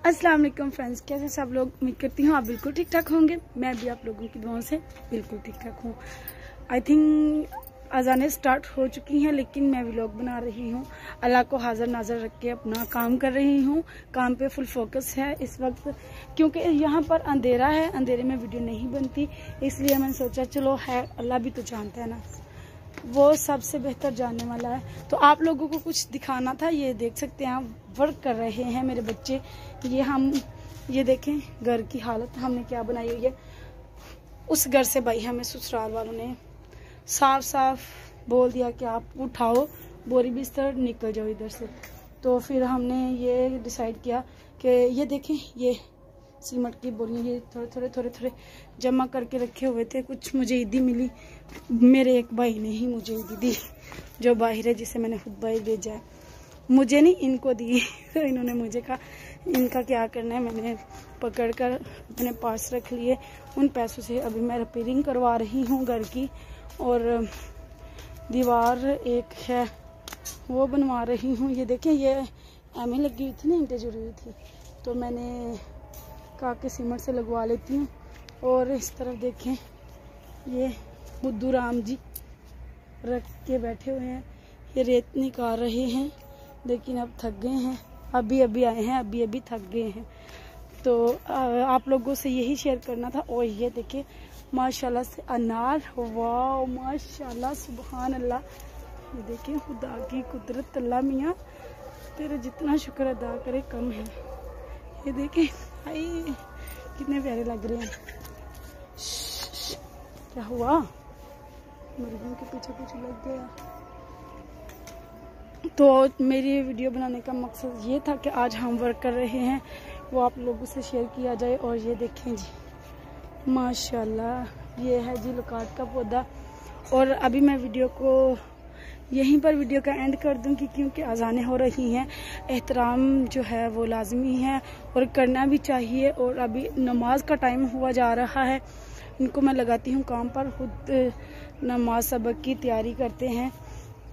अस्सलाम वालेकुम फ्रेंड्स, कैसे सब लोग। उम्मीद करती हूँ आप बिल्कुल ठीक ठाक होंगे। मैं भी आप लोगों की दुआओं से बिल्कुल ठीक ठाक हूँ। आई थिंक अज़ानें स्टार्ट हो चुकी हैं, लेकिन मैं व्लॉग बना रही हूँ। अल्लाह को हाजिर नाजर रख के अपना काम कर रही हूँ। काम पे फुल फोकस है इस वक्त, क्योंकि यहाँ पर अंधेरा है, अंधेरे में वीडियो नहीं बनती, इसलिए मैंने सोचा चलो है, अल्लाह भी तो जानता है ना, वो सबसे बेहतर जानने वाला है। तो आप लोगों को कुछ दिखाना था। ये देख सकते हैं आप, वर्क कर रहे हैं मेरे बच्चे। ये देखें घर की हालत हमने क्या बनाई हुई है। उस घर से भाई हमें ससुराल वालों ने साफ साफ बोल दिया कि आप उठाओ बोरी बिस्तर, निकल जाओ इधर से। तो फिर हमने ये डिसाइड किया कि ये देखें, ये सीमेंट की बोरियां ये थोड़े जमा करके रखे हुए थे। कुछ मुझे ईदी मिली, मेरे एक भाई ने ही मुझे ईदी दी, जो बाहर है, जिसे मैंने खुद बाहर भेजा है। मुझे नहीं, इनको दी। तो इन्होंने मुझे कहा इनका क्या करना है। मैंने पकड़ कर अपने पास रख लिए। उन पैसों से अभी मैं रिपेयरिंग करवा रही हूँ घर की, और दीवार एक है वो बनवा रही हूँ। ये देखें, ये एम लगी हुई थी ना, ईंटें जुड़ी हुई थी, तो मैंने कहा कि सीमेंट से लगवा लेती हूँ। और इस तरफ देखें, ये बुद्धू राम जी रख के बैठे हुए हैं, ये रेत निकाल रहे हैं, लेकिन अब थक गए हैं। अभी आए हैं, अभी थक गए हैं। तो आप लोगों से यही शेयर करना था। और ये देखिए माशाल्लाह से अनार, वाह माशाल्लाह, सुभान अल्लाह। ये देखिए खुदा की कुदरत, अल्लाह मियाँ तेरे जितना शुक्र अदा करे कम है। ये देखें, आई कितने प्यारे लग रहे हैं। क्या हुआ, मुर्गियों के पीछे लग गया। तो मेरी वीडियो बनाने का मकसद ये था कि आज हम वर्क कर रहे हैं, वो आप लोगों से शेयर किया जाए। और ये देखें जी माशाल्लाह, ये है जी लुकाट का पौधा। और अभी मैं वीडियो को यहीं पर वीडियो का एंड कर दूंगी, क्योंकि अज़ानें हो रही हैं। एहतराम जो है वो लाजमी है और करना भी चाहिए। और अभी नमाज का टाइम हुआ जा रहा है। इनको मैं लगाती हूँ काम पर, खुद नमाज सबक की तैयारी करते हैं।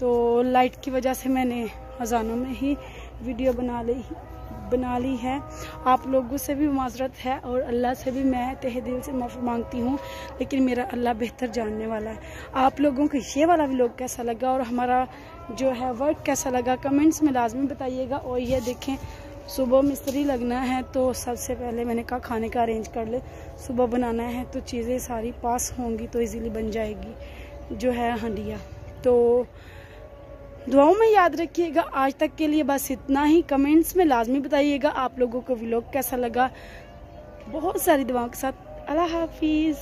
तो लाइट की वजह से मैंने अज़ानों में ही वीडियो बना ली है। आप लोगों से भी माजरत है, और अल्लाह से भी मैं तहे दिल से माफ़ी मांगती हूँ, लेकिन मेरा अल्लाह बेहतर जानने वाला है। आप लोगों को ये वाला व्लॉग कैसा लगा और हमारा जो है वर्क कैसा लगा, कमेंट्स में लाजमी बताइएगा। और ये देखें, सुबह मिस्त्री लगना है, तो सबसे पहले मैंने कहा खाने का अरेंज कर ले। सुबह बनाना है तो चीज़ें सारी पास होंगी, तो ईज़िली बन जाएगी जो है हंडिया। तो दुआओं में याद रखिएगा। आज तक के लिए बस इतना ही। कमेंट्स में लाजमी बताइएगा आप लोगों को व्लॉग कैसा लगा। बहुत सारी दुआओं के साथ अल्लाह हाफिज़।